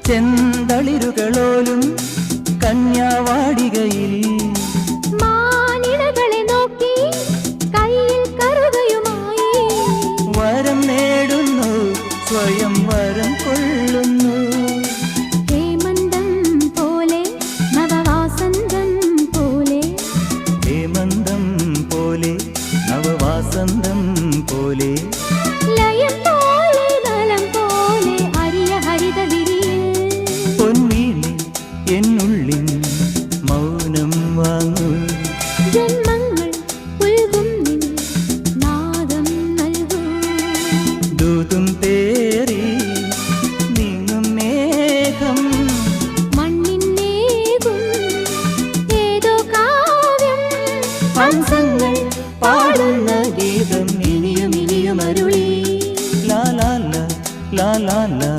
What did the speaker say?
ചെന്തളിരുകളോലും കന്യാവാടികയിൽ മാനിടകളെ നോക്കി കയ്യിൽ കറുകയുമായി വരം നേടുന്നു സ്വയം വരം കൊള്ളുന്നു ഹേമന്തം പോലെ നവവാസന്തം പോലെ ഹേമന്തം പോലെ നവവാസന്തം പോലെ ലയം പോലെ നലം പോലെ അരിയ ഹരിത വിരിയിൽ പൊന്നീളി എന്നുള്ളിൻ മൗനം വാങ്ങൂ ജന്മങ്ങൾ പുൽകും നിൻ നാദം നൽകൂ ദൂതും തേറി നീങ്ങും മേഘം മണ്ണിന്നേകും ഏതോ കാവ്യം ഹംസങ്ങൾ പാടുന്ന ഗീതം ഇനിയും ഇനിയും അരുളി ലാ ലാ ലാ ലാ ലാ ലാ